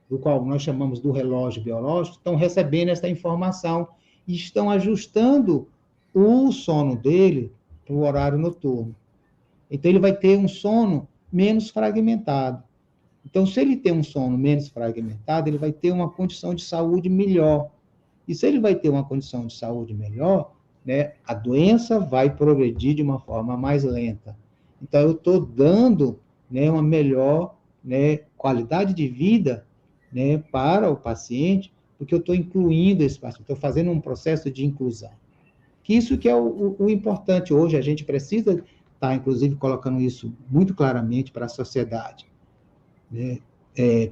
do qual nós chamamos do relógio biológico, estão recebendo essa informação e estão ajustando o sono dele para o horário noturno. Então, ele vai ter um sono menos fragmentado. Então, se ele tem um sono menos fragmentado, ele vai ter uma condição de saúde melhor. E se ele vai ter uma condição de saúde melhor, né, a doença vai progredir de uma forma mais lenta. Então, eu estou dando, né, uma melhor, né, qualidade de vida, né, para o paciente, porque eu estou incluindo esse paciente, estou fazendo um processo de inclusão. Que isso que é o importante hoje, a gente precisa estar, inclusive, colocando isso muito claramente para a sociedade. Né?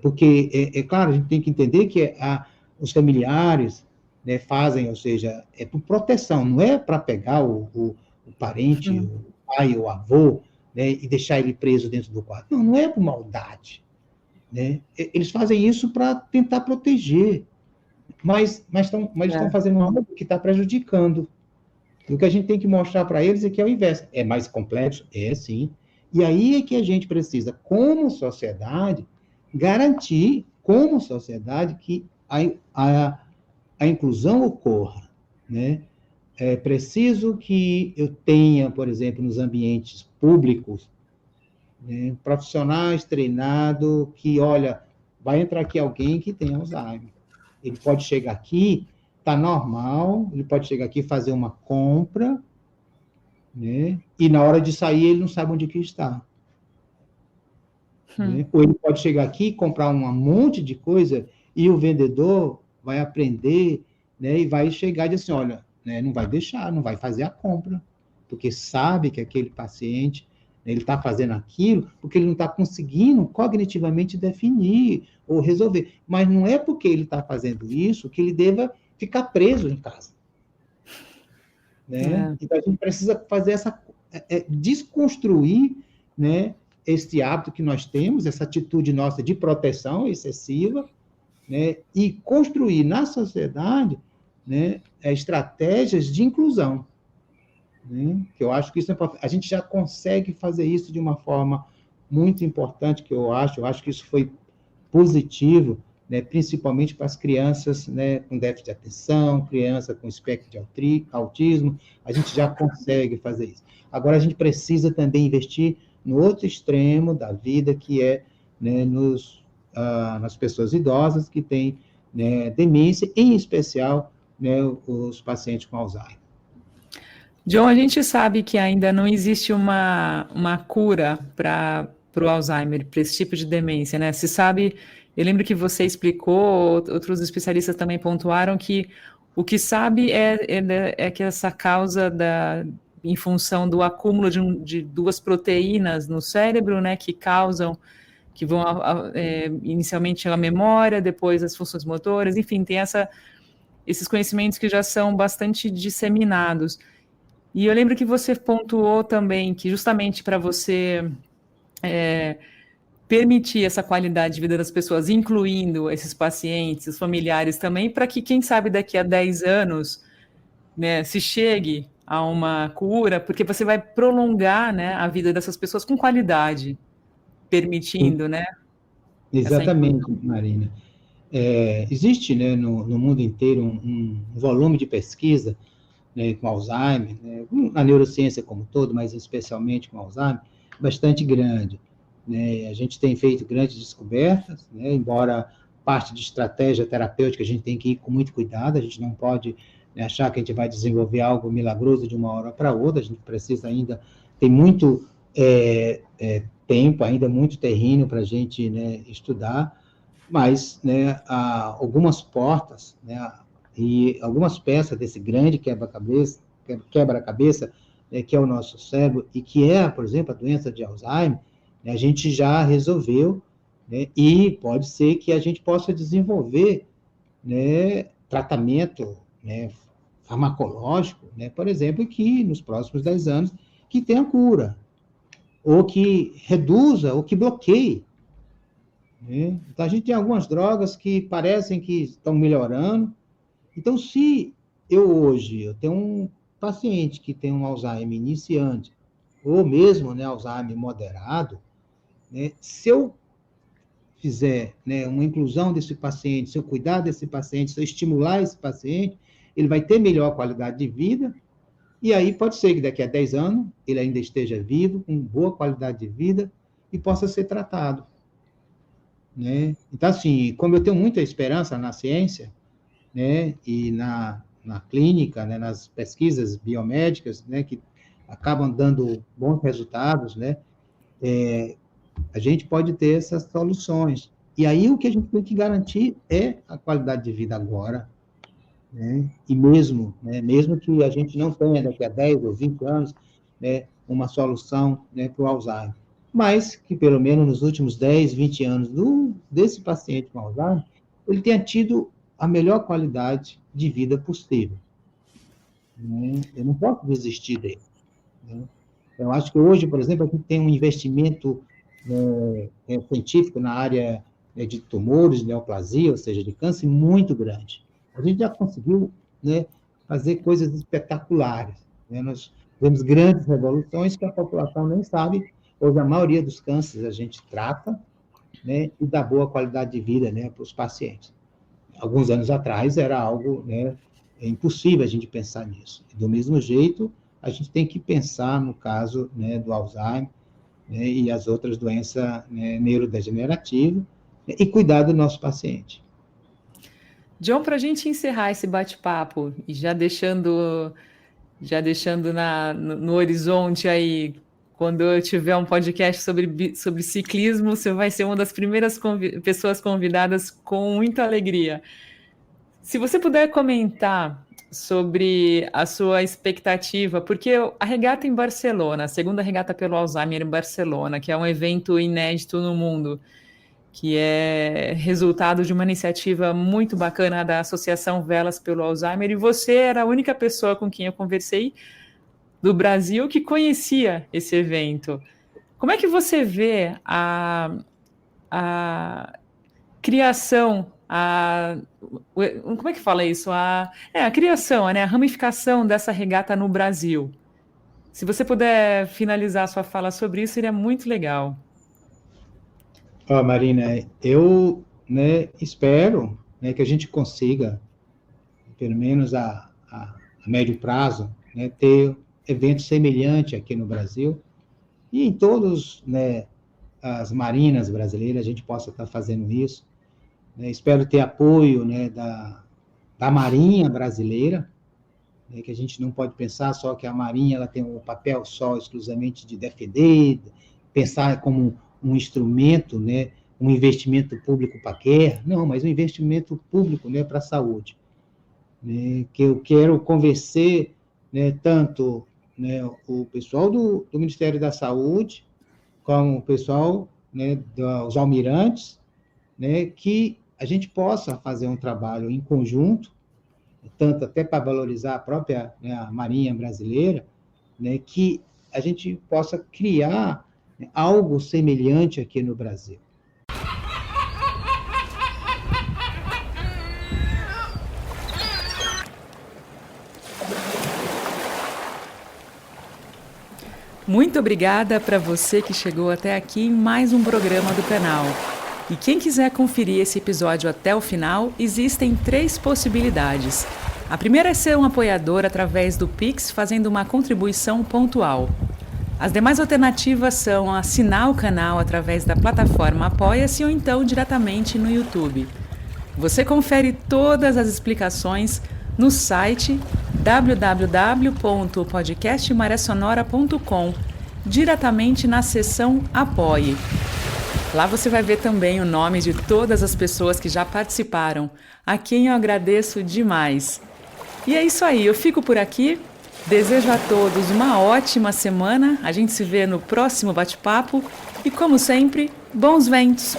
Porque, claro, a gente tem que entender que os familiares, né, fazem, ou seja, é por proteção, não é para pegar o parente, o pai ou o avô, né, e deixar ele preso dentro do quarto. Não, não é por maldade. Né? Eles fazem isso para tentar proteger, mas estão fazendo algo que está prejudicando. E o que a gente tem que mostrar para eles é que é o inverso. É mais complexo? É, sim. E aí é que a gente precisa, como sociedade, garantir, como sociedade, que a inclusão ocorra, né? É preciso que eu tenha, por exemplo, nos ambientes públicos, né, profissionais treinados que, olha, vai entrar aqui alguém que tem Alzheimer. Ele pode chegar aqui, está normal, ele pode chegar aqui e fazer uma compra, né, e na hora de sair ele não sabe onde que está. Né? Ou ele pode chegar aqui e comprar um monte de coisa e o vendedor vai aprender, né, e vai chegar e dizer assim, olha, né, não vai deixar, não vai fazer a compra, porque sabe que aquele paciente, né, ele está fazendo aquilo porque ele não está conseguindo cognitivamente definir ou resolver. Mas não é porque ele está fazendo isso que ele deva ficar preso em casa. Né? Então, a gente precisa fazer desconstruir, né, esse hábito que nós temos, essa atitude nossa de proteção excessiva, né, e construir na sociedade, né, estratégias de inclusão. Né, que eu acho que isso é importante. A gente já consegue fazer isso de uma forma muito importante, que eu acho que isso foi positivo, né, principalmente para as crianças, né, com déficit de atenção, criança com espectro de autismo, a gente já consegue fazer isso. Agora, a gente precisa também investir no outro extremo da vida, que é, né, nas pessoas idosas que têm, né, demência, em especial, né, os pacientes com Alzheimer. John, a gente sabe que ainda não existe uma cura para o Alzheimer, para esse tipo de demência, né? Se sabe, eu lembro que você explicou, outros especialistas também pontuaram que o que sabe é que essa causa em função do acúmulo de duas proteínas no cérebro, né, que vão inicialmente a memória, depois as funções motoras, enfim, tem esses conhecimentos que já são bastante disseminados. E eu lembro que você pontuou também que justamente para você permitir essa qualidade de vida das pessoas, incluindo esses pacientes, os familiares também, para que, quem sabe, daqui a 10 anos, né, se chegue a uma cura, porque você vai prolongar, né, a vida dessas pessoas com qualidade, permitindo, né? Exatamente, Marina. Existe, né, no mundo inteiro um volume de pesquisa, né, com Alzheimer, né, na neurociência como um todo, mas especialmente com Alzheimer, bastante grande. Né? A gente tem feito grandes descobertas, né, embora parte de estratégia terapêutica a gente tem que ir com muito cuidado, a gente não pode, né, achar que a gente vai desenvolver algo milagroso de uma hora para outra, a gente precisa ainda, tem muito tempo, ainda muito terreno para a gente, né, estudar, mas, né, algumas portas, né, e algumas peças desse grande quebra-cabeça, né, que é o nosso cérebro, e que é, por exemplo, a doença de Alzheimer, né, a gente já resolveu, né, e pode ser que a gente possa desenvolver, né, tratamento, né, farmacológico, né, por exemplo, que nos próximos 10 anos, que tenha cura, ou que reduza, ou que bloqueie. Né? Então, a gente tem algumas drogas que parecem que estão melhorando. Então, se eu tenho um paciente que tem um Alzheimer iniciante, ou mesmo, né, Alzheimer moderado, né, se eu fizer, né, uma inclusão desse paciente, se eu cuidar desse paciente, se eu estimular esse paciente, ele vai ter melhor qualidade de vida, e aí pode ser que daqui a 10 anos ele ainda esteja vivo, com boa qualidade de vida, e possa ser tratado. Né? Então, assim, como eu tenho muita esperança na ciência, né, e na clínica, né, nas pesquisas biomédicas, né, que acabam dando bons resultados, né, a gente pode ter essas soluções. E aí o que a gente tem que garantir é a qualidade de vida agora, né, e mesmo, né, mesmo que a gente não tenha daqui a 10 ou 20 anos, né, uma solução, né, para o Alzheimer, mas que pelo menos nos últimos 10, 20 anos desse paciente com Alzheimer, ele tenha tido a melhor qualidade de vida possível. Né? Eu não posso desistir dele. Né? Eu acho que hoje, por exemplo, a gente tem um investimento científico na área de tumores, neoplasia, ou seja, de câncer, muito grande. A gente já conseguiu, né, fazer coisas espetaculares. né? Nós temos grandes revoluções que a população nem sabe. Hoje, a maioria dos cânceres a gente trata, né, e dá boa qualidade de vida, né, para os pacientes. Alguns anos atrás era algo, né, impossível a gente pensar nisso. Do mesmo jeito, a gente tem que pensar no caso, né, do Alzheimer, né, e as outras doenças, né, neurodegenerativas, né, e cuidar do nosso paciente. John, para a gente encerrar esse bate-papo e já deixando no horizonte aí, quando eu tiver um podcast sobre ciclismo, você vai ser uma das primeiras pessoas convidadas com muita alegria. Se você puder comentar sobre a sua expectativa, porque a regata em Barcelona, a segunda regata pelo Alzheimer em Barcelona, que é um evento inédito no mundo, que é resultado de uma iniciativa muito bacana da Associação Velas pelo Alzheimer, e você era a única pessoa com quem eu conversei do Brasil que conhecia esse evento. Como é que você vê a criação, como é que fala isso? A criação, né, a ramificação dessa regata no Brasil? Se você puder finalizar a sua fala sobre isso, seria muito legal. Marina, eu, né, espero, né, que a gente consiga, pelo menos a médio prazo, né, ter eventos semelhantes aqui no Brasil e em todos, né, as marinas brasileiras, a gente possa estar fazendo isso. Né, espero ter apoio, né, da Marinha brasileira, né, que a gente não pode pensar só que a Marinha ela tem um papel só exclusivamente de defender, pensar como um instrumento, né, um investimento público para a guerra, não, mas um investimento público, né, para a saúde. Né, que eu quero convencer, né, tanto, né, o pessoal do Ministério da Saúde, como o pessoal, né, dos almirantes, né, que a gente possa fazer um trabalho em conjunto, tanto até para valorizar a própria, né, a Marinha brasileira, né, que a gente possa criar, né, algo semelhante aqui no Brasil. Muito obrigada para você que chegou até aqui em mais um programa do canal. E quem quiser conferir esse episódio até o final, existem 3 possibilidades. A primeira é ser um apoiador através do Pix, fazendo uma contribuição pontual. As demais alternativas são assinar o canal através da plataforma Apoia-se ou então diretamente no YouTube. Você confere todas as explicações no site www.podcastmarésonora.com, diretamente na seção Apoie. Lá você vai ver também o nome de todas as pessoas que já participaram, a quem eu agradeço demais. E é isso aí, eu fico por aqui. Desejo a todos uma ótima semana. A gente se vê no próximo bate-papo. E como sempre, bons ventos!